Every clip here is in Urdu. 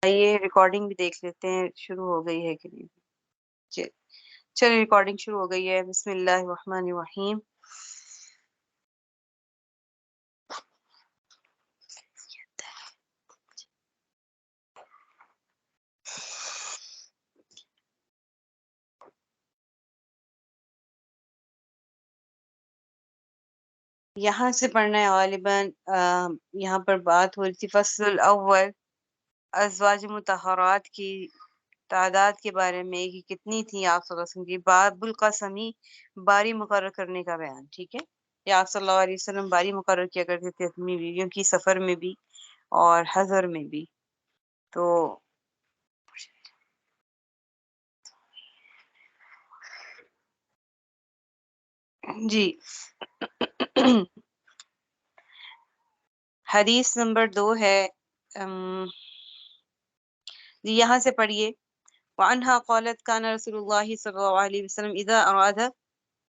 یہ ریکارڈنگ بھی دیکھ لیتے ہیں شروع ہو گئی ہے کہ نہیں. چلیں ریکارڈنگ شروع ہو گئی ہے. بسم اللہ الرحمن الرحیم. یہاں سے پڑھنا ہے غالباً. یہاں پر بات ہو رہی تھی فصل الاول ازواج مطہرات کی تعداد کے بارے میں کہ کتنی تھی آپ صلی اللہ علیہ وسلم کی. باب القسمی باری مقرر کرنے کا بیان. ٹھیک ہے. یا آپ صلی اللہ علیہ وسلم باری مقرر کیا کرتے تھے اپنی بیویوں کی سفر میں بھی اور حضر میں بھی. تو جی حدیث نمبر 2 ہے. یہاں سے پڑھیے. وعنہا قالت کان رسول اللہ صلی اللہ علیہ وسلم اذا اراد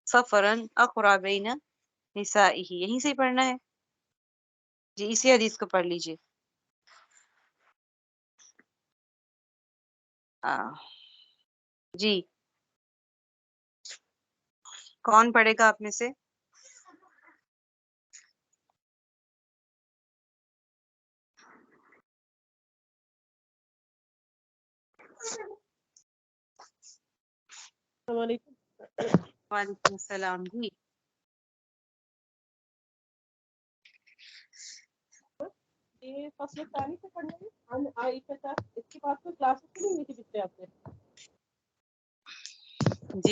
سفرا اقرا بین نسائه. یہیں سے ہی پڑھنا ہے. جی اسی حدیث کو پڑھ لیجیے. جی کون پڑھے گا آپ میں سے؟ السلام علیکم. وعلیکم السلام. جی یہ فصل ثانی سے پڑھنا ہے. عن عائشہ. اس کے بعد کوئی کلاسز نہیں ہوئی تھی پچھلے ہفتے؟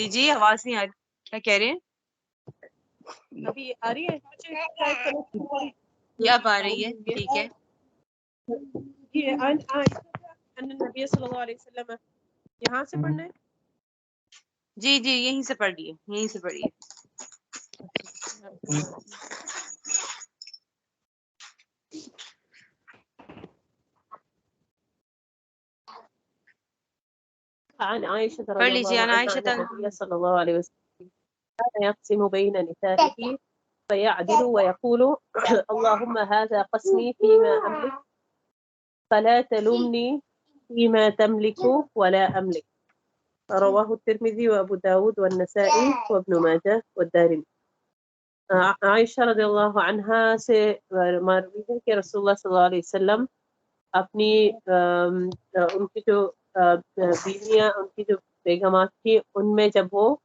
جی آواز نہیں آ رہی. کیا کہہ رہے ہیں؟ ابھی آ رہی ہے مجھے. یہ اب آ رہی ہے. ٹھیک ہے. یہ عن عائشہ ان النبی صلی اللہ علیہ وسلم. یہاں سے پڑھنا ہے. جی یہیں سے پڑھیے. یہیں سے پڑھیے. عن عائشة پڑھ رضي لیجیے. الله عن عنها عائشة أن النبي صلى الله عليه وسلم كان يقسم بين نسائه فيعدل ويقول اللهم هذا قسمي فيما أملك فلا تلمني فيما تملك ولا أملك. رواه الترمذي وأبو داود والنسائي وابن ماجه والدارمي. عائشہ رضی اللہ عنہا سے مروی ہے کہ رسول اللہ صلی اللہ علیہ وسلم اپنی ان کی جو بیویاں ان کی جو بیگمات تھی ان میں جب وہ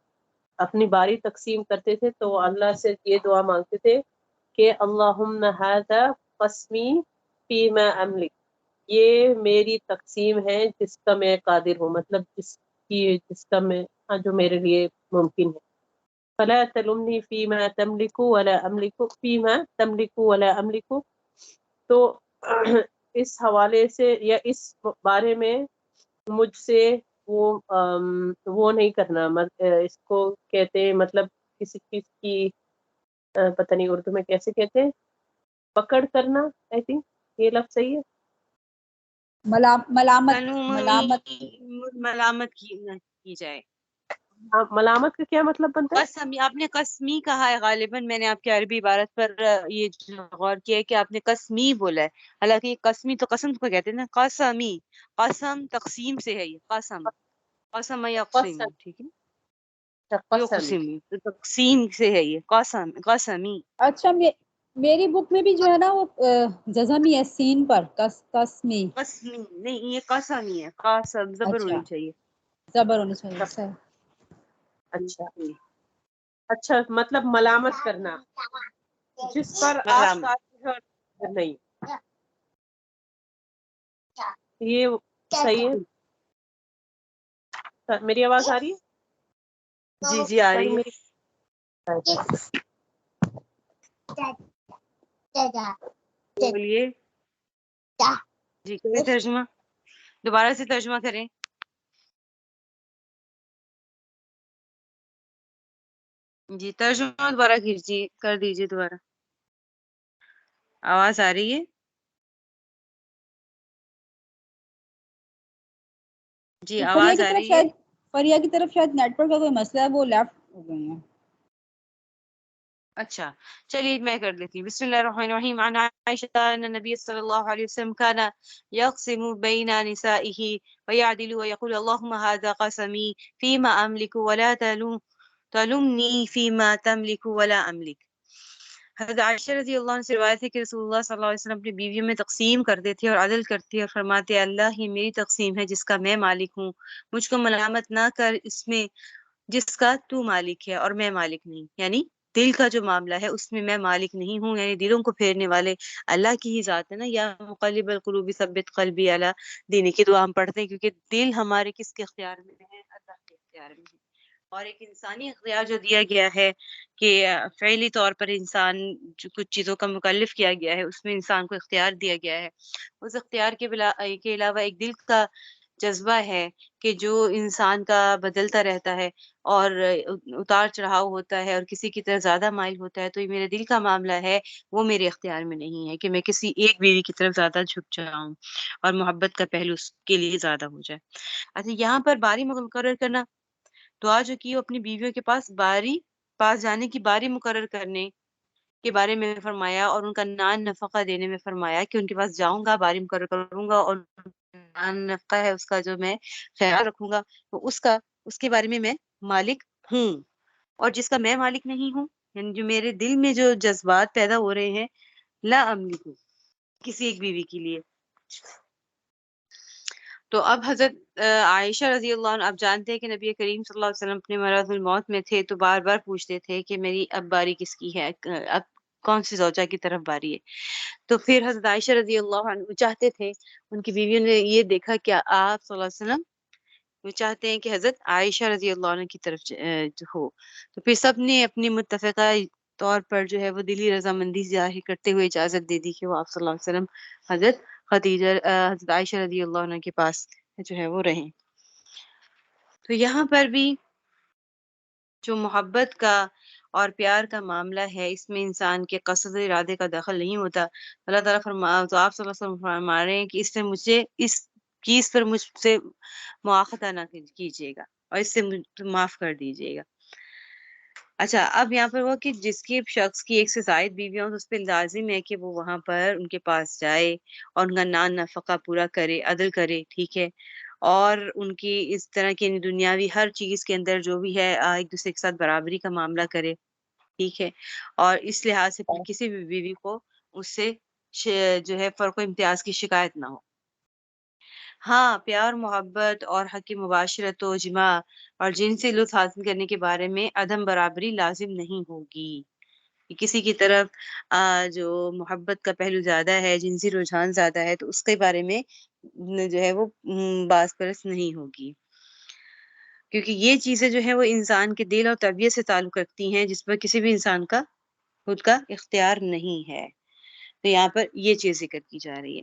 اپنی باری تقسیم کرتے تھے تو اللہ سے یہ دعا مانگتے تھے کہ اللہم ھذا قسمی فیما املک. یہ میری تقسیم ہے جس کا میں قادر ہوں. مطلب جس کا میں جو میرے لیے ممکن ہے. فلا تلمنی فیما تملک ولا املک فیما تملک ولا املک. تو اس حوالے سے یا اس بارے میں مجھ سے وہ نہیں کرنا. اس کو کہتے ہیں مطلب کسی چیز کی پتہ نہیں اردو میں کیسے کہتے ہیں, پکڑ کرنا. آئی تھنک یہ لفظ صحیح ہے. ملامت کی جائے. ملامت کا کیا مطلب بنتا ہے؟ قسمی. آپ نے قسمی کہا ہے غالباً. میں نے آپ کی عربی عبارت پر یہ غور کیا ہے کہ آپ نے قسمی بولا ہے. حالانکہ یہ قسمی تو قسم کو کہتے ہیں نا. قسمی قسم تقسیم سے ہے. یہ قسم قسم یقسم. ٹھیک ہے. یقسم تقسیم سے ہے. یہ قسمی. اچھا میری بک میں بھی جو ہے نا وہ جزمی ہے سین پر. قسمی نہیں, یہ قسمی ہے. قاسم زبر اچھا ہونی چاہیے. زبر ہونی چاہیے. صحیح. اچھا مطلب ملامت کرنا جس پر آپ قادر نہیں. یہ صحیح ہے. میری آواز آ رہی ہے؟ جی آ رہی ہے. بولیے. جی کریں ترجمہ. دوبارہ سے ترجمہ کریں. جی ترجمہ دوبارہ کر دیجیے دوبارہ. آواز آ رہی ہے؟ جی آواز آ رہی ہے. فریہ کی طرف شاید نیٹ ورک کا کوئی مسئلہ ہے, وہ لیفٹ ہو گئی ہیں. اچھا چلیے میں کر لیتی ہوں. بسم اللہ الرحمن الرحیم. عن عائشہ ان النبی صلی اللہ علیہ وسلم كان يقسم بين نسائه ويعدل ويقول اللهم هذا قسمي فيما املك ولا تلومني فيما تملك ولا املك. حضرت عائشہ رضی اللہ عنہ سے روایت ہے کہ رسول اللہ صلی اللہ علیہ وسلم اپنی بیویوں میں تقسیم کرتے تھے اور عدل کرتے اور فرماتے اللہ ہی میری تقسیم ہے جس کا میں مالک ہوں، مجھ کو ملامت نہ کر اس میں جس کا تو مالک ہے اور میں مالک نہیں. یعنی دل کا جو معاملہ ہے اس میں مالک نہیں ہوں، یعنی دلوں کو پھیرنے والے اللہ کی ہی ذات ہے نا. یا مقلب القلوب ثبت قلبی علی دینک کی دعا ہم پڑھتے ہیں کیونکہ دل ہمارے کس کے اختیار میں ہے؟ اللہ کے اختیار میں ہے. اور ایک انسانی اختیار جو دیا گیا ہے کہ فعلی طور پر انسان جو کچھ چیزوں کا مکلف کیا گیا ہے اس میں انسان کو اختیار دیا گیا ہے. اس اختیار کے علاوہ ایک دل کا جذبہ ہے کہ جو انسان کا بدلتا رہتا ہے اور اتار چڑھاؤ ہوتا ہے اور کسی کی طرف زیادہ مائل ہوتا ہے. تو یہ میرے دل کا معاملہ ہے، وہ میرے اختیار میں نہیں ہے کہ میں کسی ایک بیوی کی طرف زیادہ جھک جاؤں اور محبت کا پہلو اس کے لیے زیادہ ہو جائے. اچھا یہاں پر باری مقرر کرنا، دعا جو کی وہ اپنی بیویوں کے پاس جانے کی باری مقرر کرنے کے بارے میں فرمایا اور ان کا نان نفقہ دینے میں فرمایا کہ ان کے پاس جاؤں گا، باری مقرر کروں گا اور نان نفقہ ہے اس کا جو میں خیال رکھوں گا تو اس کے بارے میں مالک ہوں. اور جس کا میں مالک نہیں ہوں، یعنی جو میرے دل میں جو جذبات پیدا ہو رہے ہیں، لا املک کسی ایک بیوی کے لیے. تو اب حضرت عائشہ رضی اللہ عنہ آپ جانتے ہیں کہ نبی کریم صلی اللہ علیہ وسلم اپنے مرض الموت میں تھے تو بار بار پوچھتے تھے کہ میری اب باری کس کی ہے، اب کون سی زوجہ کی طرف باری ہے. تو پھر حضرت عائشہ رضی اللہ عنہ چاہتے تھے، ان کی بیویوں نے یہ دیکھا کہ آپ صلی اللہ علیہ وسلم وہ چاہتے ہیں کہ حضرت عائشہ رضی اللہ عنہ کی طرف جو ہو. تو پھر سب نے اپنی متفقہ طور پر جو ہے وہ دلی رضامندی ظاہر کرتے ہوئے اجازت دے دی کہ وہ آپ صلی اللہ علیہ وسلم حضرت حضرت عائشہ رضی اللہ عنہ کے پاس جو ہے وہ رہیں. تو یہاں پر بھی جو محبت کا اور پیار کا معاملہ ہے اس میں انسان کے قصد ارادے کا دخل نہیں ہوتا. اللہ تعالیٰ تو آپ صلی اللہ علیہ وسلم فرما رہے ہیں کہ اس چیز پر مجھ سے مواخذہ نہ کیجیے گا اور اس سے معاف کر دیجیے گا. اچھا اب یہاں پر وہ کہ جس کی شخص کی ایک سے زائد بیویاں ہوں تو اس پہ لازم ہے کہ وہ وہاں پر ان کے پاس جائے اور ان کا نان نفقہ پورا کرے، عدل کرے، ٹھیک ہے. اور ان کی اس طرح کی دنیاوی ہر چیز کے اندر جو بھی ہے ایک دوسرے کے ساتھ برابری کا معاملہ کرے، ٹھیک ہے. اور اس لحاظ سے پھر کسی بھی بیوی کو اس سے جو ہے فرق و امتیاز کی شکایت نہ ہو. ہاں پیار محبت اور حق مباشرت و جماع اور جنسی لطف حاصل کرنے کے بارے میں عدم برابری لازم نہیں ہوگی. کسی کی طرف جو محبت کا پہلو زیادہ ہے، جنسی رجحان زیادہ ہے تو اس کے بارے میں جو ہے وہ باز پرس نہیں ہوگی، کیونکہ یہ چیزیں جو ہے وہ انسان کے دل اور طبیعت سے تعلق رکھتی ہیں جس پر کسی بھی انسان کا خود کا اختیار نہیں ہے. تو یہاں پر یہ چیز ذکر کی جا رہی ہے.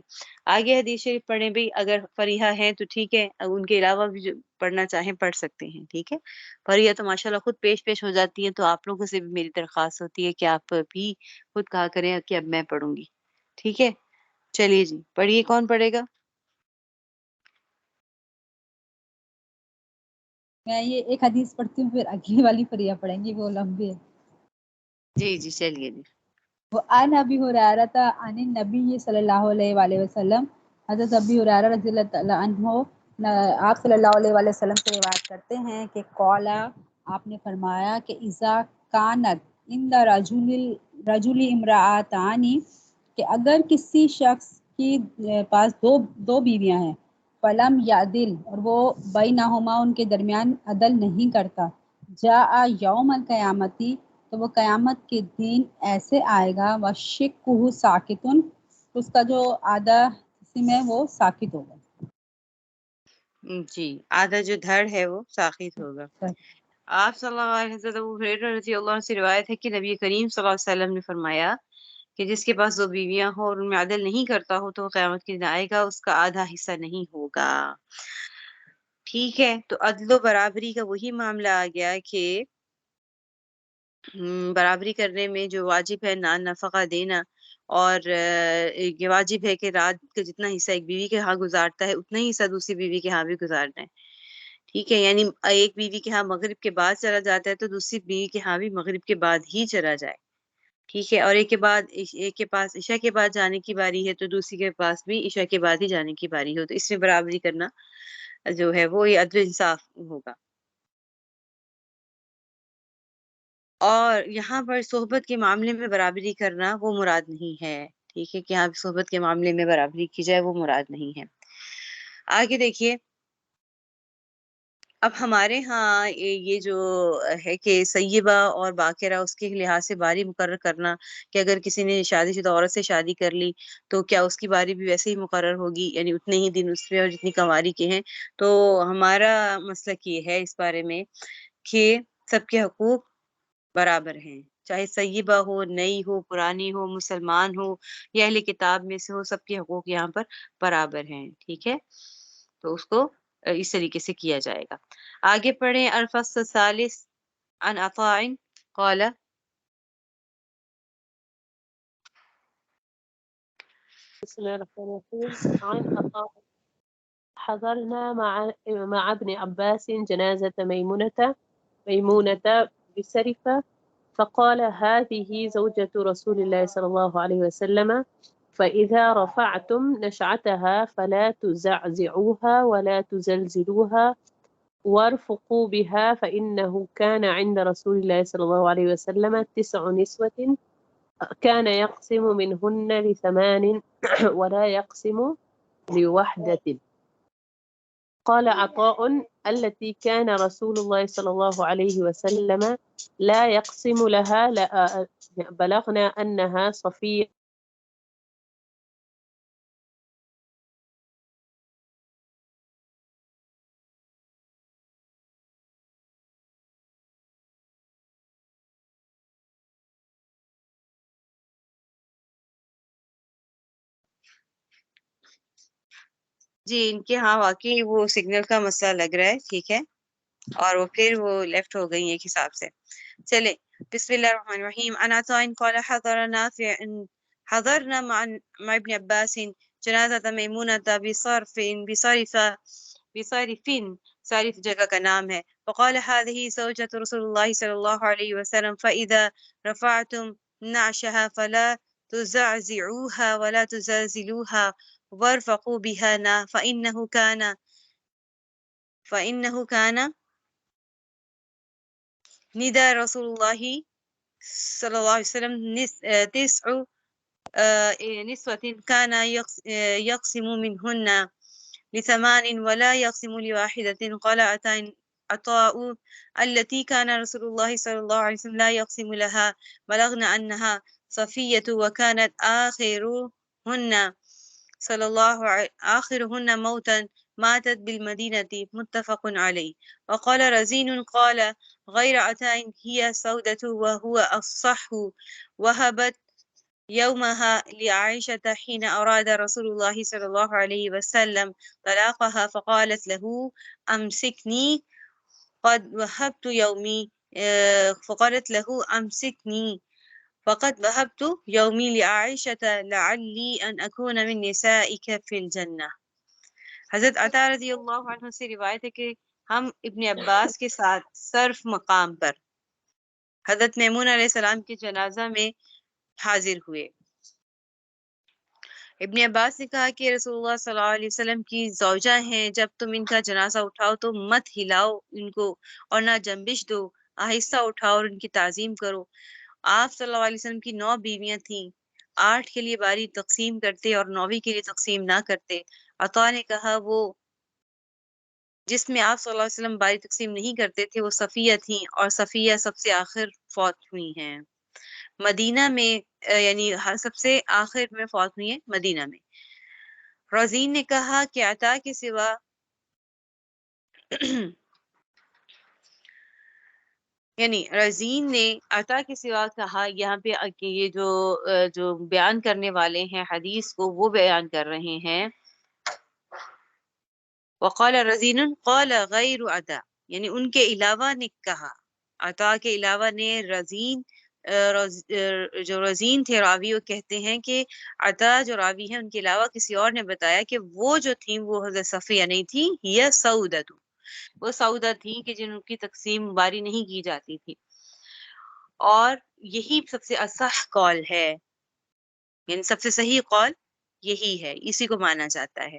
آگے حدیث شریف پڑھیں بھی، اگر فریحہ ہیں تو ٹھیک ہے، ان کے علاوہ بھی جو پڑھنا چاہیں پڑھ سکتے ہیں، ٹھیک ہے. فریحہ تو ماشاءاللہ خود پیش ہو جاتی ہیں، تو آپ لوگوں سے بھی میری درخواست ہوتی ہے کہ آپ بھی خود کہا کریں کہ اب میں پڑھوں گی، ٹھیک ہے. چلیے جی پڑھیے، کون پڑھے گا؟ میں یہ ایک حدیث پڑھتی ہوں پھر اگلی والی فریہ پڑھیں گی، وہ لمبی ہے. جی جی چلیے جی. وعن ابی ہریرہ عن النبی صلی اللہ علیہ وآلہ وسلم، حضرت ابی ہریرہ رضی اللہ تعالی عنہ آپ صلی اللہ علیہ وآلہ وسلم سے روایت کرتے ہیں کہ قولا آپ نے فرمایا کہ اذا کانت عند رجل امرأتانی، کہ اگر کسی شخص کی پاس دو بیویاں ہیں، فلم یعدل، اور وہ بینہما ان کے درمیان عدل نہیں کرتا، جاء یوم القیامتی، تو وہ قیامت کے دن ایسے آئے گا، وشقہ ساکتن، اس کا جو آدھا حصہ ہے وہ ساکت ہوگا. جی آدھا جو دھڑ ہے وہ ساخت ہوگا. آپ صلی اللہ علیہ وسلم ابو ہریرہ رضی اللہ عنہ سے روایت ہے کہ نبی کریم صلی اللہ علیہ وسلم نے فرمایا کہ جس کے پاس دو بیویاں ہوں اور ان میں عدل نہیں کرتا ہو تو وہ قیامت کے دن آئے گا، اس کا آدھا حصہ نہیں ہوگا. ٹھیک ہے. تو عدل و برابری کا وہی معاملہ آ گیا کہ برابری کرنے میں جو واجب ہے نان نفقہ دینا، اور یہ واجب ہے کہ رات کا جتنا حصہ ایک بیوی کے ہاں گزارتا ہے اتنا ہی حصہ دوسری بیوی کے ہاں بھی گزارنا ہے. ٹھیک ہے، یعنی ایک بیوی کے ہاں مغرب کے بعد چلا جاتا ہے تو دوسری بیوی کے ہاں بھی مغرب کے بعد ہی چلا جائے. ٹھیک ہے، اور ایک کے پاس عشاء کے بعد جانے کی باری ہے تو دوسری کے پاس بھی عشاء کے بعد ہی جانے کی باری ہو، تو اس میں برابری کرنا جو ہے وہ یہ عدل انصاف ہوگا۔ اور یہاں پر صحبت کے معاملے میں برابری کرنا وہ مراد نہیں ہے، ٹھیک ہے، کہ یہاں صحبت کے معاملے میں برابری کی جائے وہ مراد نہیں ہے۔ آگے دیکھیے، اب ہمارے ہاں یہ جو ہے کہ سیبہ اور باکرہ اس کے لحاظ سے باری مقرر کرنا کہ اگر کسی نے شادی شدہ عورت سے شادی کر لی تو کیا اس کی باری بھی ویسے ہی مقرر ہوگی، یعنی اتنے ہی دن اس میں اور جتنی کنواری کے ہیں۔ تو ہمارا مسلک یہ ہے اس بارے میں کہ سب کے حقوق برابر ہیں، چاہے سیبہ ہو، نئی ہو، پرانی ہو، مسلمان ہو یا اہل کتاب میں سے ہو، سب کے حقوق یہاں پر برابر ہیں، ٹھیک ہے، تو اس کو اس طریقے سے کیا جائے گا۔ آگے پڑھیں، الفصل الثالث عن عطاء قال بسم الله الرحمن الرحيم. عن عطاء حضرنا مع ابن عباس جنازة ميمونة بسرفة، فقال هذه زوجة رسول الله صلى الله عليه وسلم، فإذا رفعتم نشعتها فلا تزعزعوها ولا تزلزلوها وارفقوا بها، فإنه كان عند رسول الله صلى الله عليه وسلم 9 نسوة كان يقسم منهن ل8 ولا يقسم لوحدة. قال عطاء التي كان رسول الله صلى الله عليه وسلم لا يقسم لها بلغنا أنها صفية جی ان کے ہاں واقعی وہ سگنل کا مسئلہ لگ رہا ہے، ٹھیک ہے، اور وہ پھر وہ لیفٹ ہو گئی ایک حساب سے۔ چلے، بسم اللہ الرحمن الرحیم۔ عن عطاء قال حضرنا مع ابن عباس جنازة میمونة بصرف صارف جگہ کا نام ہے، فقال هذه زوجة رسول الله صلی اللہ علیہ وسلم فإذا رفعتم نعشها فلا تزعزعوها ولا تزلزلوها وارفقوا بها فإنه كان ندى رسول الله صلى الله عليه وسلم 9 نسوة كان يقسم منهن ل8 ولا يقسم لواحدة. قال عطاء التي كان رسول الله صلى الله عليه وسلم لا يقسم لها بلغنا أنها صفية وكانت آخرهن موتا ماتت بالمدينة، متفق عليه. وقال رزين قال غير عطاء هي سودة وهو الصح، وهبت يومها لعائشة حين أراد رسول الله صلى الله عليه وسلم طلاقها فقالت له أمسكني قد وهبت يومي فقالت له أمسكني فقد وهبت يومي لعائشة لعلي أن أكون من نسائك في الجنة۔ حضرت عطا رضی اللہ عنہ سے روایت ہے کہ ہم ابن عباس کے ساتھ صرف مقام پر حضرت میمون علیہ السلام کے جنازہ میں حاضر ہوئے۔ ابن عباس نے کہا کہ رسول اللہ صلی اللہ علیہ وسلم کی زوجہ ہیں، جب تم ان کا جنازہ اٹھاؤ تو مت ہلاؤ ان کو اور نہ جنبش دو، آہستہ اٹھاؤ اور ان کی تعظیم کرو۔ آپ صلی اللہ علیہ وسلم کی 9 بیویاں تھیں، 8 کے لیے باری تقسیم کرتے اور 9ویں کے لیے تقسیم نہ کرتے۔ عطا نے کہا وہ جس میں آپ صلی اللہ علیہ وسلم باری تقسیم نہیں کرتے تھے وہ صفیہ تھیں، اور صفیہ سب سے آخر فوت ہوئی ہیں مدینہ میں، یعنی سب سے آخر میں فوت ہوئی ہیں مدینہ میں۔ رزین نے کہا کہ عطا کے سوا یعنی رزین نے عطا کے سوا کہا، یہاں پہ کہ یہ جو بیان کرنے والے ہیں حدیث کو وہ بیان کر رہے ہیں۔ وقال رزین قال غیر عطا، یعنی ان کے علاوہ نے کہا، عطا کے علاوہ نے رزین جو رزین تھے راوی وہ کہتے ہیں کہ عطا جو راوی ہیں ان کے علاوہ کسی اور نے بتایا کہ وہ جو تھیں وہ حضرت صفیہ نہیں تھی، یہ سعودہ، وہ سعودہ تھیں کہ جن کی تقسیم باری نہیں کی جاتی تھی۔ اور یہی سب سے اصح قول ہے، یعنی سب سے صحیح قول یہی ہے، اسی کو مانا جاتا ہے۔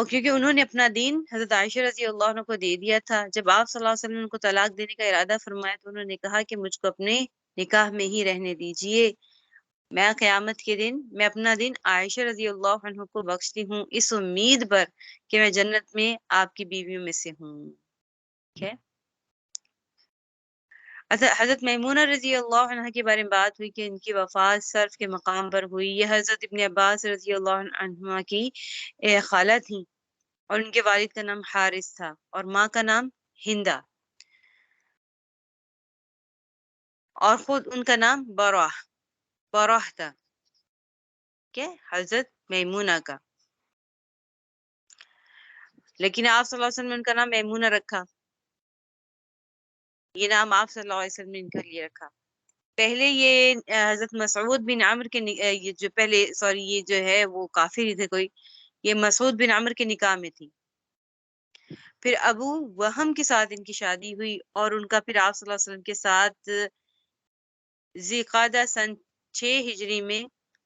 کیونکہ انہوں نے اپنا دین حضرت عائشہ رضی اللہ عنہ کو دے دیا تھا۔ جب آپ صلی اللہ علیہ وسلم نے ان کو طلاق دینے کا ارادہ فرمایا تو انہوں نے کہا کہ مجھ کو اپنے نکاح میں ہی رہنے دیجئے، میں قیامت کے دن میں اپنا دین عائشہ رضی اللہ عنہ کو بخشتی ہوں اس امید پر کہ میں جنت میں آپ کی بیویوں میں سے ہوں۔ ٹھیک ہے، حضرت میمونہ رضی اللہ عنہ کے بارے میں بات ہوئی کہ ان کی وفات صرف کے مقام پر ہوئی۔ یہ حضرت ابن عباس رضی اللہ عنہ کی خالہ تھیں اور ان کے والد کا نام حارث تھا اور ماں کا نام ہندا، اور خود ان کا نام براہ تھا، کہ حضرت میمونہ کا، لیکن آپ صلی اللہ علیہ وسلم نے ان کا نام میمونہ رکھا، یہ نام آپ صلی اللہ علیہ وسلم نے ان کے لیے رکھا۔ پہلے یہ حضرت مسعود بن عمر کے یہ جو پہلے یہ جو ہے وہ کافر ہی تھے کوئی، یہ مسعود بن عمر کے نکاح میں تھی، پھر ابو وہم کے ساتھ ان کی شادی ہوئی اور ان کا پھر آپ صلی اللہ علیہ وسلم کے ساتھ ذی سن 6 ہجری میں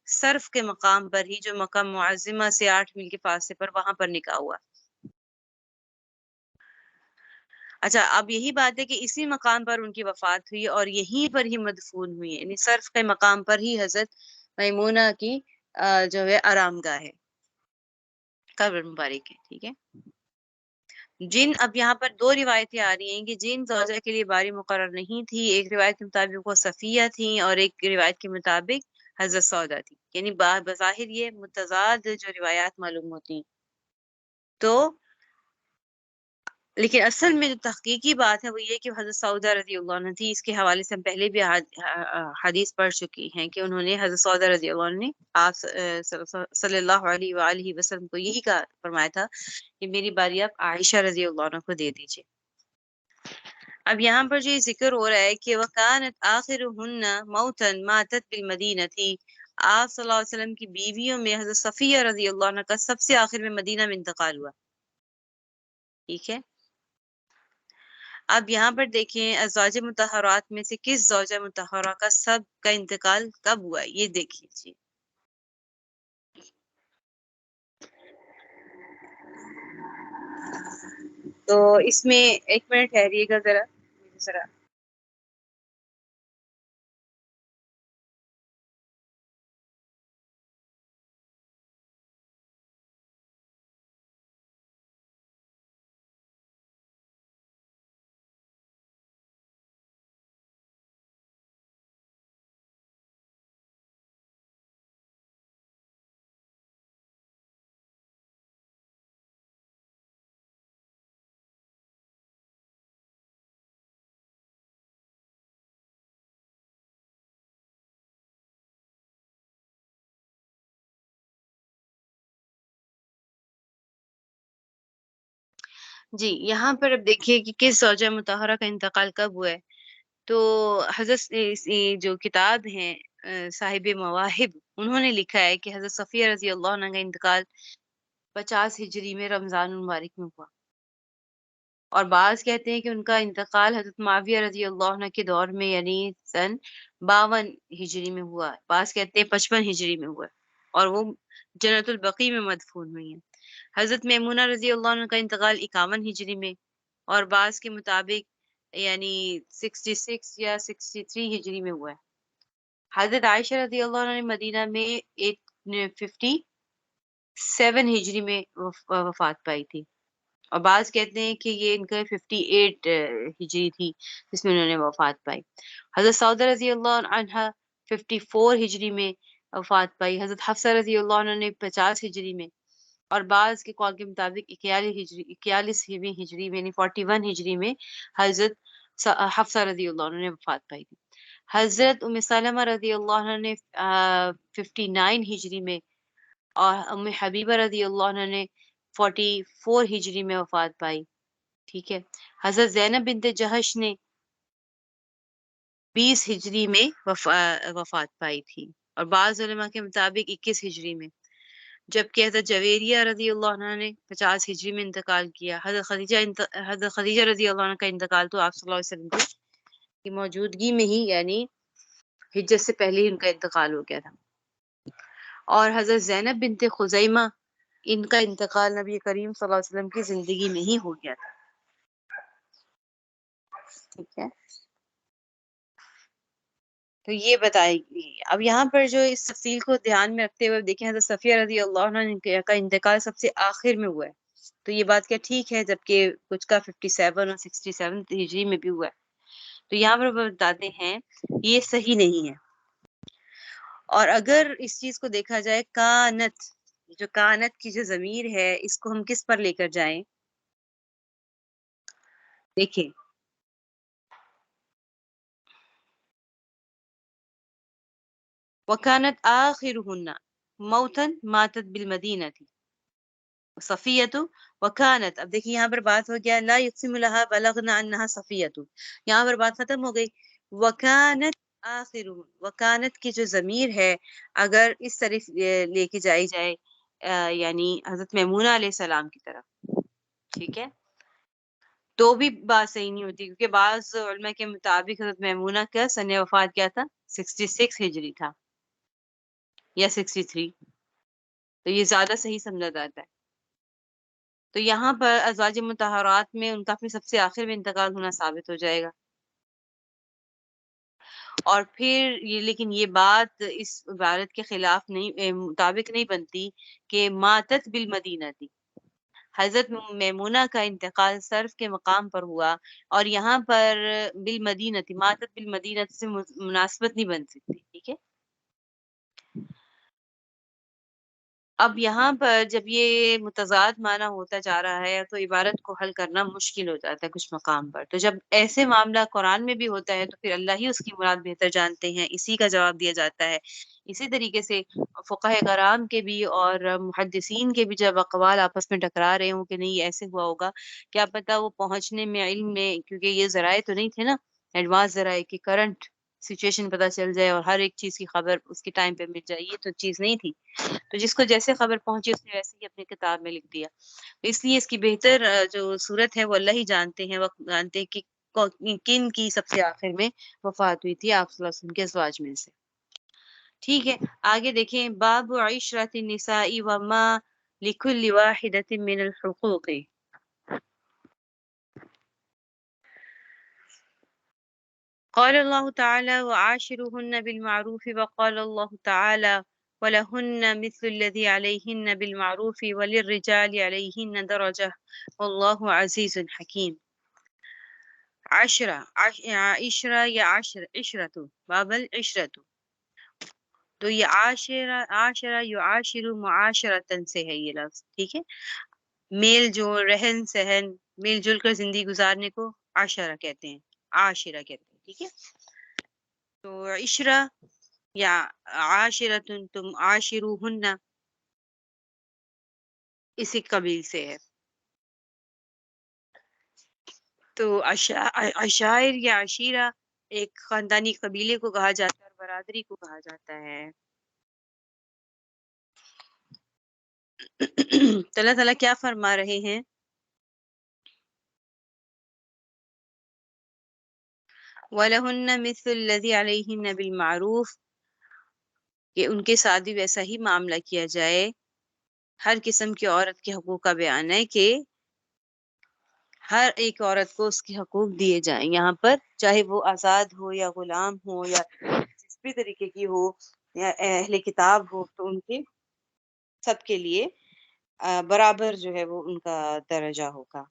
صرف کے مقام پر ہی جو مکہ معظمہ سے 8 میل کے فاصلے پر وہاں پر نکاح ہوا۔ اچھا، اب یہی بات ہے کہ اسی مقام پر ان کی وفات ہوئی اور یہیں پر ہی مدفون ہوئی، یعنی صرف کے مقام پر ہی حضرت میمونہ کی جو ہے آرام گاہ ہے، قبر مبارک ہے۔ ٹھیک ہے، جن اب یہاں پر 2 روایتیں آ رہی ہیں کہ جن زوجہ کے لیے باری مقرر نہیں تھی، ایک روایت کے مطابق وہ صفیہ تھیں اور ایک روایت کے مطابق حضرت سودا تھی، یعنی بظاہر یہ متضاد جو روایات معلوم ہوتی ہیں۔ تو لیکن اصل میں جو تحقیقی بات ہے وہ یہ کہ حضرت سودا رضی اللہ عنہ تھی۔ اس کے حوالے سے ہم پہلے بھی حدیث پڑھ چکی ہیں کہ انہوں نے حضرت سودا رضی اللہ عنہ نے آپ صلی اللہ علیہ وآلہ وسلم کو یہی کہا، فرمایا تھا کہ میری باری آپ عائشہ رضی اللہ عنہ کو دے دیجیے۔ اب یہاں پر جو یہ ذکر ہو رہا ہے کہ وَكَانَتْ آخِرُهُنَّ مَوْتًا مَاتَتْ بِالْمَدِينَةِ، آپ صلی اللہ علیہ وسلم کی بیویوں میں حضرت صفیہ رضی اللہ عنہ کا سب سے آخر میں مدینہ میں انتقال ہوا۔ ٹھیک ہے، اب یہاں پر دیکھیں ازواج مطہرات میں سے کس زوجہ مطہرہ کا سب کا انتقال کب ہوا، یہ دیکھ لیجیے۔ تو اس میں 1 منٹ ٹھہریے گا ذرا جی، یہاں پر اب دیکھیے کہ کس زوجہ مطہرہ کا انتقال کب ہوا ہے۔ تو حضرت جو کتاب ہیں صاحب مواہب، انہوں نے لکھا ہے کہ حضرت صفیہ رضی اللہ عنہ کا انتقال 50 ہجری میں رمضان المبارک میں ہوا، اور بعض کہتے ہیں کہ ان کا انتقال حضرت معاویہ رضی اللہ عنہ کے دور میں یعنی سن 52 ہجری میں ہوا، بعض کہتے ہیں 55 ہجری میں ہوا، اور وہ جنت البقیع میں مدفون ہوئی ہیں۔ حضرت میمونہ رضی اللہ عنہ کا انتقال 51 ہجری میں، اور بعض کے مطابق یعنی 66 یا 63 ہجری میں ہوا ہے۔ حضرت عائشہ رضی اللہ عنہ نے مدینہ میں 57 ہجری میں وفات پائی تھی، اور بعض کہتے ہیں کہ یہ ان کا 58 ہجری تھی جس میں انہوں نے وفات پائی۔ حضرت سودا رضی اللہ عنہ 54 ہجری میں وفات پائی۔ حضرت حفصہ رضی اللہ عنہ نے 50 ہجری میں، اور بعض کے قول کے مطابق 41 ہجری میں یعنی 41 ہجری میں حضرت حفصہ رضی اللہ عنہ نے وفات پائی تھی۔ حضرت ام سلمہ رضی اللہ عنہ نے 59 ہجری میں، اور ام حبیبہ رضی اللہ عنہ نے 44 ہجری میں وفات پائی۔ ٹھیک ہے، حضرت زینب بنت جہش نے 20 ہجری میں وفات پائی تھی، اور بعض علماء کے مطابق 21 ہجری میں، جبکہ حضرت جویریہ رضی اللہ عنہ نے 50 ہجری میں انتقال کیا۔ حضرت خدیجہ رضی اللہ عنہ کا انتقال تو آپ صلی اللہ علیہ وسلم کے کی موجودگی میں ہی یعنی ہجرت سے پہلے ہی ان کا انتقال ہو گیا تھا. اور حضرت زینب بنت خزیمہ ان کا انتقال نبی کریم صلی اللہ علیہ وسلم کی زندگی میں ہی ہو گیا تھا. ٹھیک ہے. تو یہ بتائے گی. اب یہاں پر جو اس تفصیل کو دھیان میں رکھتے ہوئے دیکھیں حضرت صفیہ رضی اللہ عنہ کا انتقال سب سے آخر میں ہوا ہے. تو یہ بات کیا ٹھیک ہے، جبکہ کچھ کا 57 اور 67 ہجری میں بھی ہوا ہے. تو یہاں پر وہ بتاتے ہیں یہ صحیح نہیں ہے. اور اگر اس چیز کو دیکھا جائے کانت، جو کانت کی جو ضمیر ہے اس کو ہم کس پر لے کر جائیں؟ دیکھیں وَكَانَتْ آخِرُهُنَّ مَوْتًا مَاتَتْ بِالْمَدِينَةِ صفیۃ وَكَانَتْ. اب دیکھیں یہاں پر بات ہو گیا لا يقسم لها بلغنا انها صفیۃ، یہاں پر بات ختم ہو گئی. وَكَانَتْ آخِرُهُنَّ، وَكَانَتْ کی جو ضمیر ہے اگر اس طرف لے کے جائی جائے یعنی حضرت میمونہ علیہ السلام کی طرف، ٹھیک ہے، تو بھی بات صحیح نہیں ہوتی، کیونکہ بعض علماء کے مطابق حضرت میمونہ کا سن وفات کیا تھا 66 ہجری تھا یا 63، تو یہ زیادہ صحیح سمجھا جاتا ہے. تو یہاں پر ازواج مطہرات میں ان کا پھر سب سے آخر میں انتقال ہونا ثابت ہو جائے گا. اور پھر یہ لیکن یہ بات اس عبارت کے خلاف نہیں مطابق نہیں بنتی کہ ماتت بالمدینہ تھی. حضرت میمونہ کا انتقال صرف کے مقام پر ہوا اور یہاں پر بالمدینہ تھی، ماتت بالمدینہ سے مناسبت نہیں بن سکتی. ٹھیک ہے. اب یہاں پر جب یہ متضاد معنی ہوتا جا رہا ہے تو عبارت کو حل کرنا مشکل ہو جاتا ہے کچھ مقام پر. تو جب ایسے معاملہ قرآن میں بھی ہوتا ہے تو پھر اللہ ہی اس کی مراد بہتر جانتے ہیں، اسی کا جواب دیا جاتا ہے. اسی طریقے سے فقہ کرام کے بھی اور محدثین کے بھی جب اقوال آپس میں ٹکرا رہے ہوں کہ نہیں ایسے ہوا ہوگا، کیا پتہ وہ پہنچنے میں علم میں، کیونکہ یہ ذرائع تو نہیں تھے نا ایڈوانس ذرائع کی کرنٹ سچویشن پتہ چل جائے اور ہر ایک چیز کی خبر اس کے ٹائم پہ مل جائے، یہ تو چیز نہیں تھی. تو جس کو جیسے خبر پہنچی اس نے ویسے ہی اپنی کتاب میں لکھ دیا. اس لیے اس کی بہتر جو صورت ہے وہ اللہ ہی جانتے ہیں، وہ جانتے ہیں کہ کن کی سب سے آخر میں وفات ہوئی تھی آپ صلی اللہ علیہ وسلم کے ازواج میں سے. ٹھیک ہے. آگے دیکھیں باب عشرت النساء وما لكل واحدة من الحقوق. قال الله تعالى وعاشروهن بالمعروف وقال الله تعالى ولهن مثل الذي عليهن بالمعروف وللرجال عليهن درجة والله عزيز حكيم. عشرة یا عشرة باب العشرة. تو یہ عاشرہ یعاشر معاشرتن سے ہے یہ لفظ. ٹھیک ہے. میل جو رہن سہن مل جل کر زندگی گزارنے کو عاشرہ کہتے ہیں، عاشرہ کہتے ہیں. ٹھیک ہے. تو عشرہ یا عاشرتن تم عاشروہن اسی قبیل سے ہے. تو عشائر یا عشیرہ ایک خاندانی قبیلے کو کہا جاتا ہے اور برادری کو کہا جاتا ہے. تو اللہ تعالیٰ کیا فرما رہے ہیں؟ وَلَهُنَّ مِثْلُ الَّذِي عَلَيْهِنَّ بِالْمَعْرُوفِ کہ ان کے ساتھ بھی ویسا ہی معاملہ کیا جائے. ہر قسم کی عورت کے حقوق کا بیان ہے کہ ہر ایک عورت کو اس کے حقوق دیے جائیں یہاں پر، چاہے وہ آزاد ہو یا غلام ہو یا جس بھی طریقے کی ہو یا اہل کتاب ہو، تو ان کے سب کے لیے برابر جو ہے وہ ان کا درجہ ہوگا.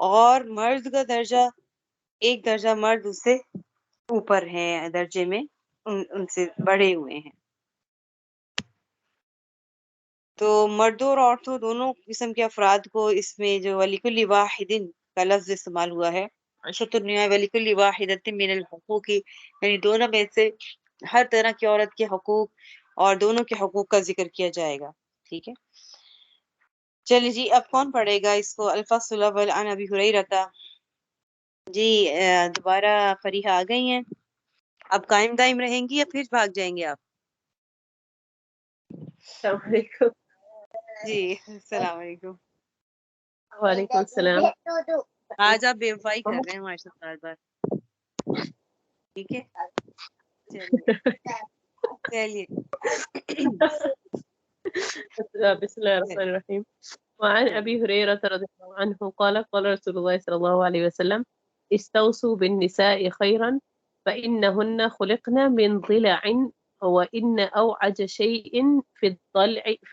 اور مرد کا درجہ ایک درجہ مرد اس سے اوپر ہیں درجے میں، ان سے بڑھے ہوئے ہیں. تو مردوں اور عورتوں دونوں قسم کے افراد کو اس میں جو وَلِكُلِّ وَاحِدٍ کا لفظ استعمال ہوا ہے، عشرۃ النساء وَلِكُلِّ وَاحِدَةٍ مِّنَ الْحُقُوقِ یعنی دونوں میں سے ہر طرح کی عورت کے حقوق اور دونوں کے حقوق کا ذکر کیا جائے گا. ٹھیک ہے. چلیے جی اب کون پڑھے گا اس کو؟ الفصل الاول عن ابی ہریرہ. جی دوبارہ فریحہ آ گئی ہیں. اب قائم دائم رہیں گی یا پھر بھاگ جائیں گے آپ؟ السلام علیکم. جی السلام علیکم. وعلیکم السلام. آج آپ بے وفائی کر رہے ہیں ہمارے ساتھ بار بار. ٹھیک ہے چلیے بسم الله الرحمن الرحيم. وعن أبي هريرة رضي الله عنه قال قال رسول الله صلى الله عليه وسلم استوصوا بالنساء خيرا فإنهن خلقن من ضلع وإن أوعج شيء في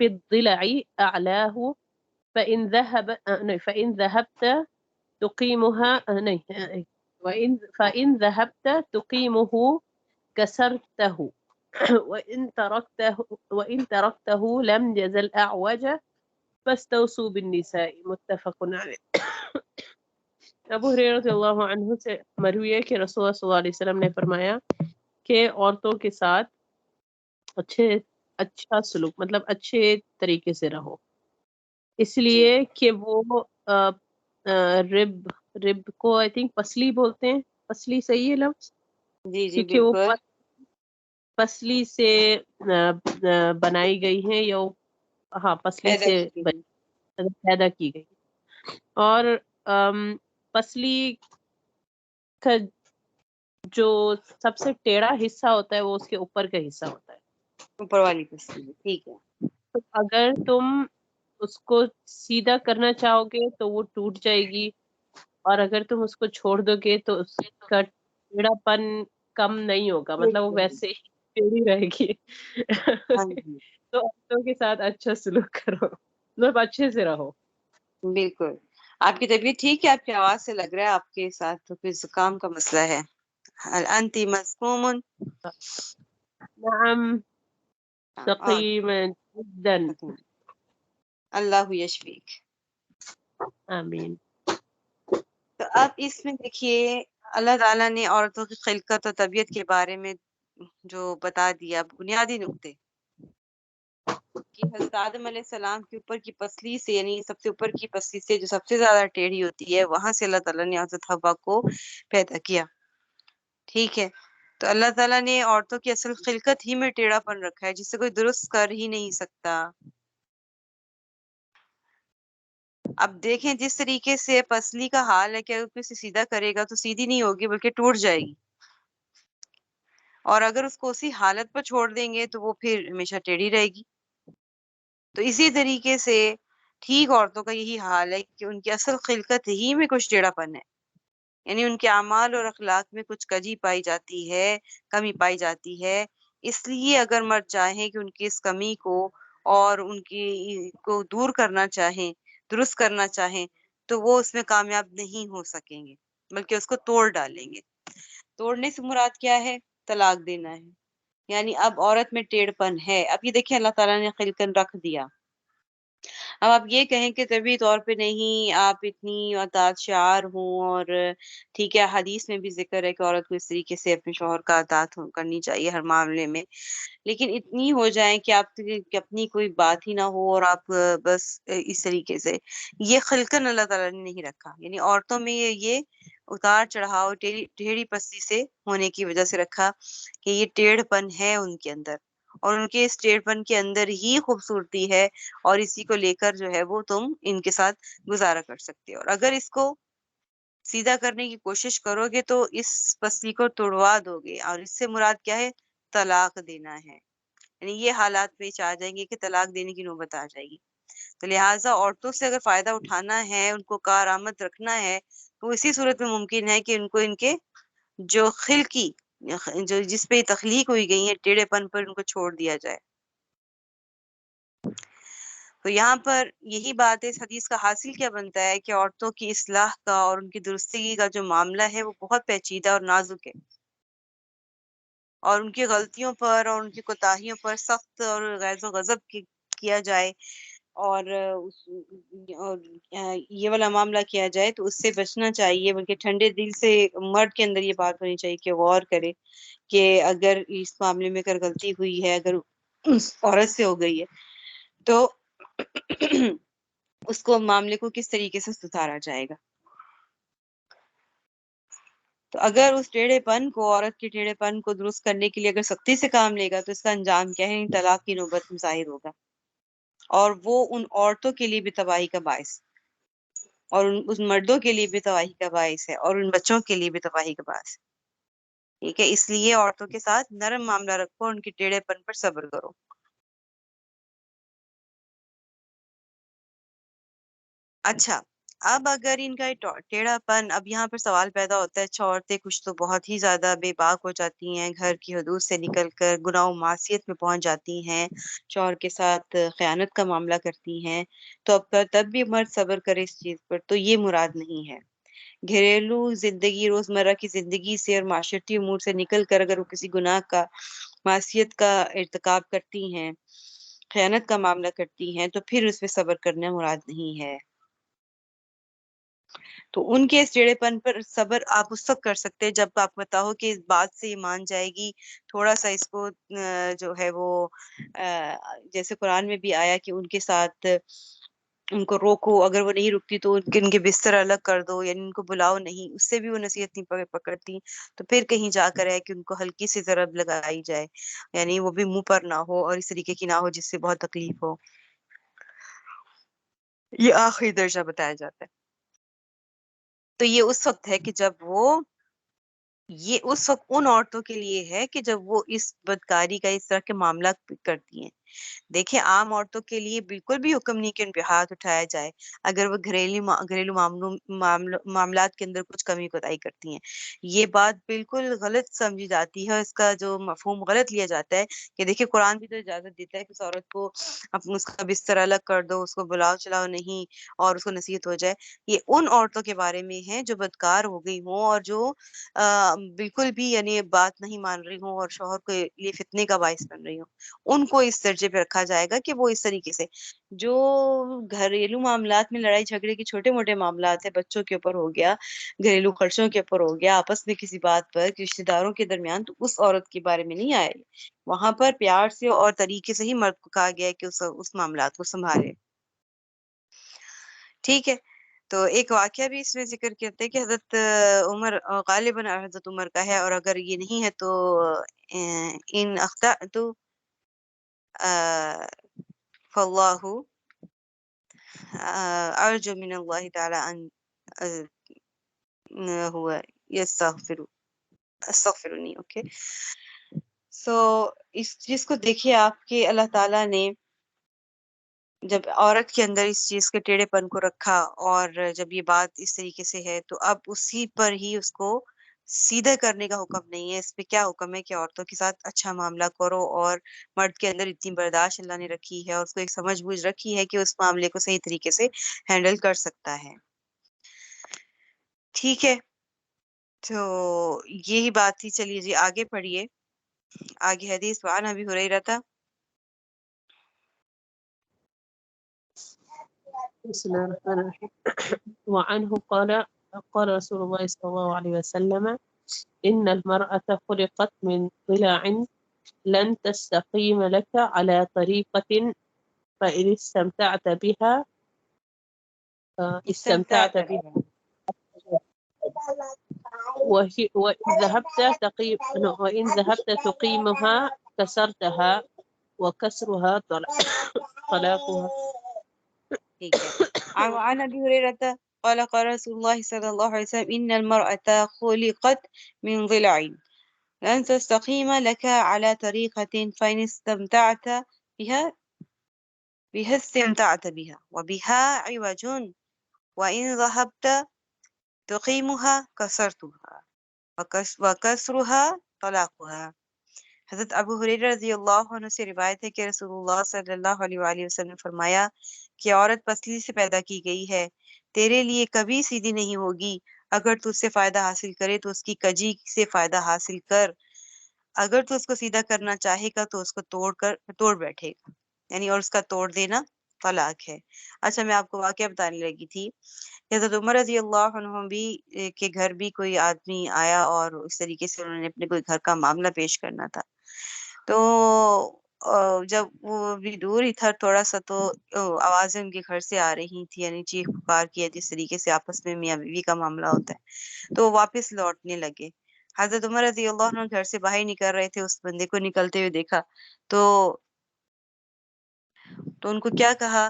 الضلع أعلاه فإن ذهبت تقيمها فإن ذهبت تقيمه كسرته وإن تركته لم يزل أعوج فاستوصوا بالنساء متفق علیہ. ابو ہریرہ رضی اللہ عنہ سے مروی ہے کہ رسول اللہ صلی اللہ علیہ وسلم نے فرمایا کہ عورتوں کے ساتھ اچھا سلوک مطلب اچھے طریقے سے رہو، اس لیے کہ وہ رب کو آئی تھنک پسلی بولتے ہیں، پسلی صحیح ہے لفظ؟ جی کیونکہ وہ بالکل پسلی سے بنائی گئی ہیں، یا ہاں پسلی سے پیدا کی گئی، اور پسلی کا جو سب سے ٹیڑھا حصہ ہوتا ہے وہ اس کے اوپر کا حصہ ہوتا ہے، اوپر والی پسلی. ٹھیک ہے. تو اگر تم اس کو سیدھا کرنا چاہو گے تو وہ ٹوٹ جائے گی، اور اگر تم اس کو چھوڑ دو گے تو اس کا ٹیڑھا پن کم نہیں ہوگا، مطلب وہ ویسے ہی ٹیڑھی رہے گی. ہاں جی تو عورتوں کے ساتھ اچھا سلوک کرو، مطلب اچھے سے رہو. بالکل. آپ کی طبیعت ٹھیک ہے؟ آپ کی آواز سے لگ رہا ہے آپ کے ساتھ تو پھر زکام کا مسئلہ ہے. انتی مسقوم. نعم سقیم جدا. اللہ یشفیک. آمین. تو اب اس میں دیکھیے اللہ تعالیٰ نے عورتوں کی خلقت اور طبیعت کے بارے میں جو بتا دیا بنیادی نقطے کہ حضرت آدم علیہ السلام کے اوپر کی پسلی سے، یعنی سب سے اوپر کی پسلی سے جو سب سے زیادہ ٹیڑھی ہوتی ہے، وہاں سے اللہ تعالیٰ نے حضرت حوا کو پیدا کیا. ٹھیک ہے. تو اللہ تعالیٰ نے عورتوں کی اصل خلقت ہی میں ٹیڑھا پن رکھا ہے جسے کوئی درست کر ہی نہیں سکتا. اب دیکھیں جس طریقے سے پسلی کا حال ہے کہ اگر کوئی اسے سیدھا کرے گا تو سیدھی نہیں ہوگی بلکہ ٹوٹ جائے گی، اور اگر اس کو اسی حالت پر چھوڑ دیں گے تو وہ پھر ہمیشہ ٹیڑھی رہے گی. تو اسی طریقے سے ٹھیک عورتوں کا یہی حال ہے کہ ان کی اصل خلقت ہی میں کچھ ٹیڑھا پن ہے، یعنی ان کے اعمال اور اخلاق میں کچھ کجی پائی جاتی ہے، کمی پائی جاتی ہے. اس لیے اگر مرد چاہیں کہ ان کی اس کمی کو اور ان کی کو دور کرنا چاہیں، درست کرنا چاہیں، تو وہ اس میں کامیاب نہیں ہو سکیں گے بلکہ اس کو توڑ ڈالیں گے. توڑنے سے مراد کیا ہے؟ طلاق دینا ہے. یعنی اب عورت میں ٹیڑھ پن ہے. اب یہ دیکھیں اللہ تعالیٰ نے خلقن رکھ دیا. اب آپ یہ کہیں کہ طبی طور پہ نہیں، آپ اتنی اطاعت شعار ہوں، اور ٹھیک ہے حدیث میں بھی ذکر ہے کہ عورت کو اس طریقے سے اپنے شوہر کا اطاعت کرنی چاہیے ہر معاملے میں، لیکن اتنی ہو جائیں کہ آپ کی اپنی کوئی بات ہی نہ ہو اور آپ بس اس طریقے سے، یہ خلقن اللہ تعالیٰ نے نہیں رکھا. یعنی عورتوں میں یہ اتار چڑھاؤ ٹیڑھی پستی سے ہونے کی وجہ سے رکھا کہ یہ ٹیڑھ پن ہے ان کے اندر، اور ان کے اس ٹیڑھ پن کے اندر ہی خوبصورتی ہے، اور اسی کو لے کر جو ہے وہ تم ان کے ساتھ گزارا کر سکتے ہو. اور اگر اس کو سیدھا کرنے کی کوشش کرو گے تو اس پسلی کو توڑوا دو گے، اور اس سے مراد کیا ہے؟ طلاق دینا ہے. یعنی یہ حالات پیش آ جائیں گے کہ طلاق دینے کی نوبت آ جائے گی. تو لہٰذا عورتوں سے اگر فائدہ اٹھانا ہے، ان کو کارآمد رکھنا ہے، تو اسی صورت میں ممکن ہے کہ ان کو ان کے جو خلقی جو جس پہ تخلیق ہوئی گئی ہے ٹیڑھے پن پر ان کو چھوڑ دیا جائے. تو یہاں پر یہی بات ہے، اس حدیث کا حاصل کیا بنتا ہے کہ عورتوں کی اصلاح کا اور ان کی درستگی کا جو معاملہ ہے وہ بہت پیچیدہ اور نازک ہے، اور ان کی غلطیوں پر اور ان کی کوتاہیوں پر سخت اور غیظ و غضب کیا جائے، اور یہ والا معاملہ کیا جائے تو اس سے بچنا چاہیے، بلکہ ٹھنڈے دل سے مرد کے اندر یہ بات ہونی چاہیے کہ غور کرے کہ اگر اس معاملے میں اگر غلطی ہوئی ہے، اگر اس عورت سے ہو گئی ہے تو اس کو معاملے کو کس طریقے سے سدھارا جائے گا. تو اگر اس ٹیڑھے پن کو، عورت کے ٹیڑھے پن کو درست کرنے کے لیے اگر سختی سے کام لے گا تو اس کا انجام کیا ہے؟ طلاق کی نوبت ظاہر ہوگا، اور وہ ان عورتوں کے لیے بھی تباہی کا باعث، اور ان مردوں کے لیے بھی تباہی کا باعث ہے، اور ان بچوں کے لیے بھی تباہی کا باعث. ٹھیک ہے، اس لیے عورتوں کے ساتھ نرم معاملہ رکھو، ان کے ٹیڑھے پن پر صبر کرو۔ اچھا، اب اگر ان کا ٹیڑھا پن، اب یہاں پر سوال پیدا ہوتا ہے، اچھا عورتیں کچھ تو بہت ہی زیادہ بے باک ہو جاتی ہیں، گھر کی حدود سے نکل کر گناہ و معصیت میں پہنچ جاتی ہیں، شوہر کے ساتھ خیانت کا معاملہ کرتی ہیں، تو اب تب بھی مرد صبر کرے اس چیز پر، تو یہ مراد نہیں ہے۔ گھریلو زندگی، روزمرہ کی زندگی سے اور معاشرتی امور سے نکل کر اگر وہ کسی گناہ کا، معصیت کا ارتکاب کرتی ہیں، خیانت کا معاملہ کرتی ہیں، تو پھر اس پہ صبر کرنا مراد نہیں ہے۔ تو ان کے اس ٹیڑھے پن پر صبر آپ اس وقت کر سکتے ہیں جب آپ پتا ہو کہ اس بات سے یہ مان جائے گی، تھوڑا سا اس کو جو ہے وہ جیسے قرآن میں بھی آیا کہ ان کے ساتھ ان کو روکو، اگر وہ نہیں رکتی تو ان کے بستر الگ کر دو، یعنی ان کو بلاؤ نہیں، اس سے بھی وہ نصیحت نہیں پکڑتی، تو پھر کہیں جا کر ہے کہ ان کو ہلکی سی ضرب لگائی جائے، یعنی وہ بھی منہ پر نہ ہو اور اس طریقے کی نہ ہو جس سے بہت تکلیف ہو۔ یہ آخری درجہ بتایا جاتا ہے۔ تو یہ اس وقت ہے کہ جب یہ اس وقت ان عورتوں کے لیے ہے کہ جب وہ اس بدکاری کا، اس طرح کے معاملات کرتی ہیں۔ دیکھیں، عام عورتوں کے لیے بالکل بھی حکم نہیں کہ ان پہ ہاتھ اٹھایا جائے اگر وہ گھریلو معاملات کے اندر کچھ کمی کوتاہی کرتی ہیں۔ یہ بات بالکل غلط سمجھی جاتی ہے، اس کا جو مفہوم غلط لیا جاتا ہے کہ دیکھیں قرآن بھی تو اجازت دیتا ہے کہ اس عورت کو اس کا بستر الگ کر دو، اس کو بلاؤ چلاؤ نہیں اور اس کو نصیحت ہو جائے۔ یہ ان عورتوں کے بارے میں ہے جو بدکار ہو گئی ہوں اور جو بالکل بھی یعنی یہ بات نہیں مان رہی ہوں اور شوہر کے لیے فتنے کا باعث بن رہی ہوں، ان کو اس درجے پہ رکھا جائے گا کہ وہ اس طریقے سے جو گھریلو معاملات میں لڑائی جھگڑے کے چھوٹے موٹے معاملات ہیں، بچوں کے اوپر ہو گیا، گھریلو خرچوں کے اوپر ہو گیا، آپس میں کسی بات پر، رشتے داروں کے درمیان، تو اس عورت کے بارے میں نہیں آئے، وہاں پر پیار سے اور طریقے سے ہی مرد کو کہا گیا ہے کہ اس معاملات کو سنبھالے۔ ٹھیک ہے، تو ایک واقعہ بھی اس میں ذکر کرتے ہیں کہ حضرت عمر، غالباً حضرت عمر کا ہے، اور اگر یہ نہیں ہے تو ان اخطأت فاللہ ارجو من اللہ تعالی ان ہوا استغفرنی۔ اوکے، سو اس چیز کو دیکھیے آپ کہ اللہ تعالیٰ نے جب عورت کے اندر اس چیز کے ٹیڑھے پن کو رکھا، اور جب یہ بات اس طریقے سے ہے تو اب اسی پر ہی اس کو سیدھا کرنے کا حکم نہیں ہے، اس پہ کیا حکم ہے کہ عورتوں کے ساتھ اچھا معاملہ کرو، اور مرد کے اندر اتنی برداشت اللہ نے رکھی ہے اور اس کو ایک سمجھ بوجھ رکھی ہے کہ اس معاملے کو صحیح طریقے سے ہینڈل کر سکتا ہے۔ ٹھیک ہے، تو یہی بات تھی۔ چلیے جی آگے پڑھیے، آگے حدیث وعن ابی ہریرہ۔ بسم الله الرحمن الرحيم. وعنه قال رسول الله صلى الله عليه وسلم إن المرأة خلقت من ضلع لن تستقيم لك على طريقة فإن استمتعت بها استمتعت بها وإن ذهبت تقيمها كسرتها وكسرها طلاقها. ٹھیک ہے، عن ابی ہریرہ قال قال رسول اللہ صلی اللہ علیہ وسلم ان المرأة خلقت من ضلع لن تستقيم لك على طريقة فإن استمتعت بها استمتعت بها وبها عوج وإن ذهبت تقيمها كسرتها وكسرها طلاقها۔ حضرت ابو ہریرہ رضی اللہ عنہ سے روایت ہے کہ رسول اللہ صلی اللہ علیہ وآلہ وسلم نے فرمایا کہ عورت پسلی سے پیدا کی گئی ہے، تیرے لیے کبھی سیدھی نہیں ہوگی، اگر تو اس سے فائدہ حاصل کرے تو اس کی کجی سے فائدہ حاصل کر، اگر تو اس کو سیدھا کرنا چاہے گا تو اس کو توڑ بیٹھے گا، یعنی اور اس کا توڑ دینا طلاق ہے۔ اچھا، میں آپ کو واقعہ بتانے لگی تھی، حضرت عمر رضی اللہ عنہ بھی کے گھر بھی کوئی آدمی آیا اور اس طریقے سے انہوں نے اپنے کوئی گھر کا معاملہ پیش کرنا تھا، تو جب وہ بھی دور ہی تھا تھوڑا سا، تو آوازیں ان کے گھر سے آ رہی تھی، یعنی چیخ پکار کیا، جس طریقے سے آپس میں میاں بیوی کا معاملہ ہوتا ہے، تو وہ واپس لوٹنے لگے۔ حضرت عمر رضی اللہ عنہ گھر سے باہر نکل رہے تھے، اس بندے کو نکلتے ہوئے دیکھا تو ان کو کیا کہا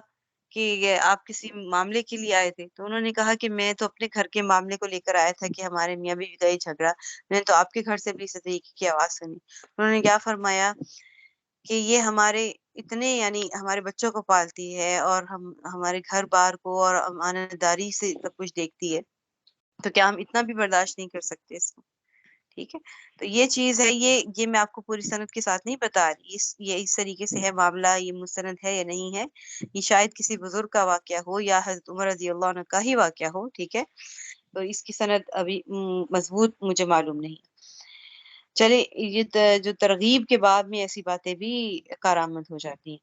کہ یہ آپ کسی معاملے کے لیے آئے تھے؟ تو انہوں نے کہا کہ میں تو اپنے گھر کے معاملے کو لے کر آیا تھا کہ ہمارے میاں بیوی کا ہی جھگڑا، میں نے تو آپ کے گھر سے بھی اسی طریقے کی آواز سنی۔ انہوں نے کیا فرمایا کہ یہ ہمارے اتنے یعنی ہمارے بچوں کو پالتی ہے اور ہمارے گھر بار کو اور امانت داری سے سب کچھ دیکھتی ہے، تو کیا ہم اتنا بھی برداشت نہیں کر سکتے اس کو؟ ٹھیک ہے، تو یہ چیز ہے، یہ میں آپ کو پوری سند کے ساتھ نہیں بتا رہی، یہ اس طریقے سے ہے معاملہ، یہ مستند ہے یا نہیں ہے، یہ شاید کسی بزرگ کا واقعہ ہو یا حضرت عمر رضی اللہ عنہ کا ہی واقعہ ہو، ٹھیک ہے، تو اس کی سند ابھی مضبوط مجھے معلوم نہیں۔ چلے، یہ جو ترغیب کے باب میں ایسی باتیں بھی کارآمد ہو جاتی ہیں،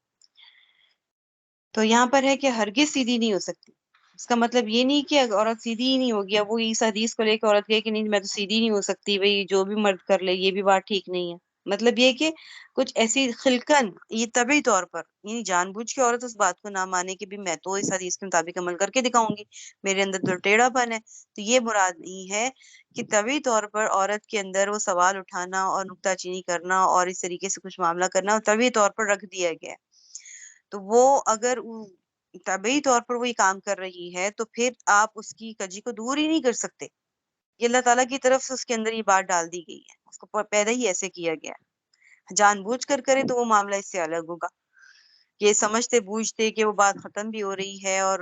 تو یہاں پر ہے کہ ہرگز سیدھی نہیں ہو سکتی۔ اس کا مطلب یہ نہیں کہ عورت سیدھی ہی نہیں ہوگی، اب وہ اس حدیث کو لے کے عورت کہے کہ نہیں میں تو سیدھی نہیں ہو سکتی، بھئی جو بھی مرد کر لے، یہ بھی بات ٹھیک نہیں ہے۔ مطلب یہ کہ کچھ ایسی خلقن، یہ طبعی طور پر، یعنی جان بوجھ کے عورت اس بات کو نہ مانے کہ بھی میں تو اس حدیث کے مطابق عمل کر کے دکھاؤں گی، میرے اندر تو ٹیڑھا پن ہے، تو یہ مراد نہیں ہے کہ طبعی طور پر عورت کے اندر وہ سوال اٹھانا اور نکتہ چینی کرنا اور اس طریقے سے کچھ معاملہ کرنا طبعی طور پر رکھ دیا گیا ہے۔ تو وہ اگر طبعی طور پر وہ یہ کام کر رہی ہے تو پھر آپ اس کی کجی کو دور ہی نہیں کر سکتے۔ یہ اللہ تعالیٰ کی طرف سے اس کے اندر یہ بات ڈال دی گئی ہے، اس کو پیدا ہی ایسے کیا گیا ہے۔ جان بوجھ کر کرے تو وہ معاملہ اس سے الگ ہوگا، یہ سمجھتے بوجھتے کہ وہ بات ختم بھی ہو رہی ہے اور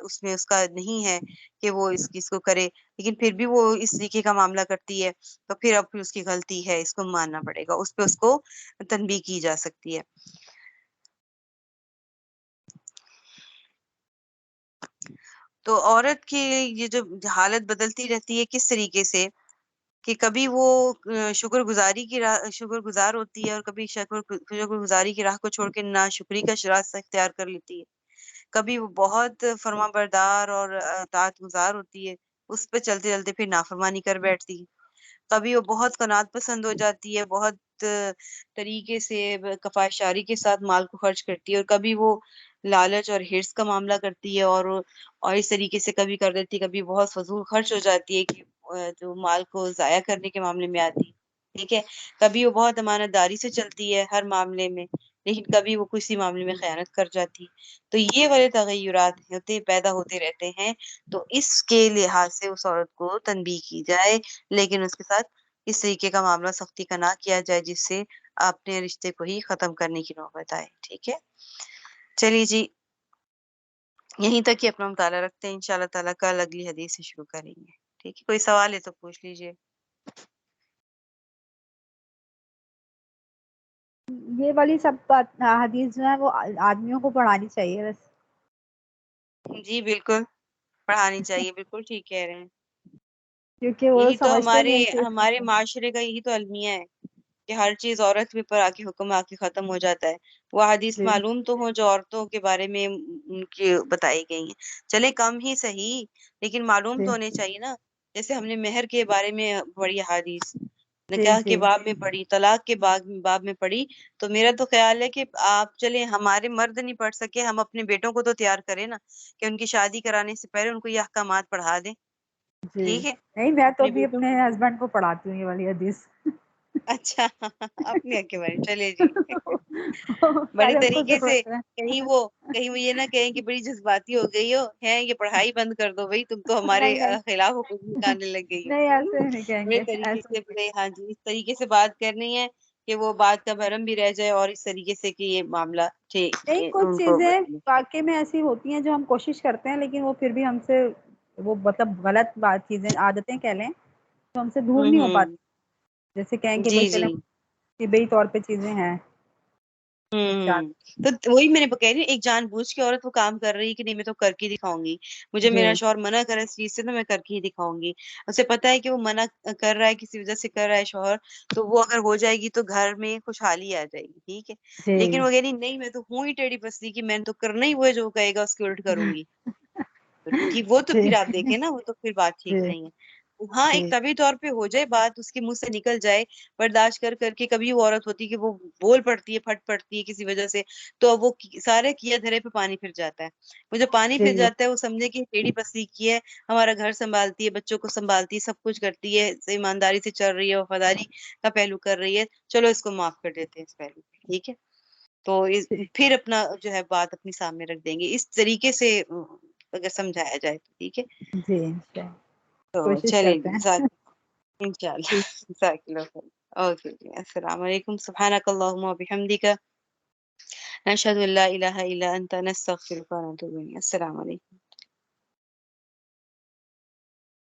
اس میں اس کا نہیں ہے کہ وہ اس کو کرے، لیکن پھر بھی وہ اس طریقے کا معاملہ کرتی ہے، تو پھر اب اس کی غلطی ہے، اس کو ماننا پڑے گا، اس پہ اس کو تنبیہ کی جا سکتی ہے۔ تو عورت کی یہ جو حالت بدلتی رہتی ہے کس طریقے سے کہ کبھی وہ شکر گزاری کی راہ شکر گزار ہوتی ہے اور کبھی شکر گزاری کی راہ کو چھوڑ کے ناشکری کا راستہ اختیار کر لیتی ہے، کبھی وہ بہت فرما بردار اور اطاعت گزار ہوتی ہے، اس پہ چلتے چلتے پھر نافرمانی کر بیٹھتی ہے، کبھی وہ بہت قناعت پسند ہو جاتی ہے، بہت طریقے سے کفایت کے ساتھ مال کو خرچ کرتی ہے، اور کبھی وہ لالچ اور ہرس کا معاملہ کرتی ہے اور اس طریقے سے کبھی کر دیتی ہے، کبھی بہت فضول خرچ ہو جاتی ہے کہ جو مال کو ضائع کرنے کے معاملے میں آتی، ٹھیک ہے، کبھی وہ بہت امانت داری سے چلتی ہے ہر معاملے میں، لیکن کبھی وہ کسی معاملے میں خیانت کر جاتی ہے۔ تو یہ والے تغیرات پیدا ہوتے رہتے ہیں، تو اس کے لحاظ سے اس عورت کو تنبیہ کی جائے، لیکن اس کے ساتھ اس طریقے کا معاملہ سختی کا نہ کیا جائے جس سے اپنے رشتے کو ہی ختم کرنے کی نوبت آئے، ٹھیک ہے۔ چلیے جی، یہیں تک ہی اپنا مطالعہ رکھتے ہیں، انشاءاللہ تعالیٰ کل اگلی حدیث سے شروع کریں گے، ٹھیک ہے، کوئی سوال ہے تو پوچھ لیجئے۔ یہ والی سب حدیث جو ہے وہ آدمیوں کو پڑھانی چاہیے بس۔ جی بالکل پڑھانی چاہیے، بالکل ٹھیک کہہ رہے ہیں، کیونکہ وہ یہی تو سمجھتے نہیں کہ ہمارے معاشرے کا یہی تو المیہ ہے کہ ہر چیز عورت کے پر آ کے حکم آ کے ختم ہو جاتا ہے، وہ حدیث جی معلوم تو ہو جو عورتوں کے بارے میں ان کی بتائی گئی ہیں، چلے کم ہی صحیح لیکن معلوم جی تو ہونے چاہیے نا، جیسے ہم نے مہر کے بارے میں پڑھی حدیث، جی نکاح کے جی باب میں پڑھی، طلاق کے باب میں پڑھی، تو میرا تو خیال ہے کہ آپ چلے ہمارے مرد نہیں پڑھ سکے، ہم اپنے بیٹوں کو تو تیار کریں نا کہ ان کی شادی کرانے سے پہلے ان کو یہ احکامات پڑھا دیں، جی، ٹھیک ہے، نہیں میں تو اپنے بھی بیٹوں اپنے کو۔ ہسبینڈ کو پڑھاتی ہوں یہ والی حدیث۔ اچھا اپنے حق کے بارے میں، چلے جی بڑے پہلے ان کو طریقے سے، ضرورت ہے۔ کہیں وہ یہ نہ کہیں کہ بڑی جذباتی ہو گئی ہو ہے، یہ پڑھائی بند کر دو بھائی، تم تو ہمارے نہیں نہیں خلاف حکم نکالنے لگ گئی نہیں ہو۔ ایسے نہیں کہیں بڑے گے، طریقے ایسے سے، نہیں۔ بڑے، ہاں جی، اس طریقے سے بات کرنی ہے کہ وہ بات کا بھرم بھی رہ جائے اور اس طریقے سے کہ یہ معاملہ ٹھیک نہیں کچھ ان کو چیزیں واقع میں ایسی ہوتی ہیں جو ہم کوشش کرتے ہیں لیکن وہ پھر بھی ہم سے وہ مطلب غلط بات چیزیں عادتیں کہہ لیں تو ہم سے دور نہیں ہو ہوں، پاتی، جیسے کہیں کہ بھائی جی جی، چلیں طبی طور پہ چیزیں ہیں تو وہی میں نے کہہ رہی ہوں، ایک جان بوجھ کے عورت وہ کام کر رہی ہے کہ نہیں میں تو کر کے دکھاؤں گی، مجھے جی میرا شوہر منع کرے اس چیز سے تو میں کر کے ہی دکھاؤں گی، اسے پتا ہے کہ وہ منع کر رہا ہے کسی وجہ سے کر رہا ہے شوہر، تو وہ اگر ہو جائے گی تو گھر میں خوشحالی آ جائے گی، ٹھیک ہے، جی لیکن وہ کہہ رہی نہیں میں تو ہوں ہی ٹیڑھی پسلی کی، میں نے تو کرنا ہی وہ ہے جو کہے گا اس کے الٹ کروں گی، تو ٹھیک، وہ تو جی پھر آپ دیکھیں نا، وہ تو پھر بات ٹھیک جی نہیں ہے۔ ہاں ایک جی طبی طور پہ ہو جائے بات، اس کے منہ سے نکل جائے برداشت کر کر کے، کبھی وہ عورت ہوتی ہے کہ وہ بول پڑتی ہے، پھٹ پڑتی ہے کسی وجہ سے، تو اب وہ سارے کیا دھرے پہ پانی پھر جاتا ہے، وہ جو پانی پھر جی جاتا ہے وہ سمجھے کہ ٹیڑھی پسلی کی ہے، ہمارا گھر سنبھالتی ہے، بچوں کو سنبھالتی ہے، سب کچھ کرتی ہے، ایمانداری سے چل رہی ہے، وفاداری کا پہلو کر رہی ہے، چلو اس کو معاف کر دیتے ہیں اس پہلو پہ، ٹھیک ہے۔ تو ٹھیک پھر اپنا جو ہے بات اپنی سامنے رکھ دیں گے اس طریقے سے اگر سمجھایا جائے تو ٹھیک ہے. جی انشاءاللہ تو کوشش چلیں کرتے ہیں. انشاءاللہ. ٹھیک جزاک اللہ خیر. اوکے جی السلام علیکم. سبحانک اللہم و بحمدک نشہد ان لا الہ الا انت نستغفرک و نتوب الیک. السلام علیکم.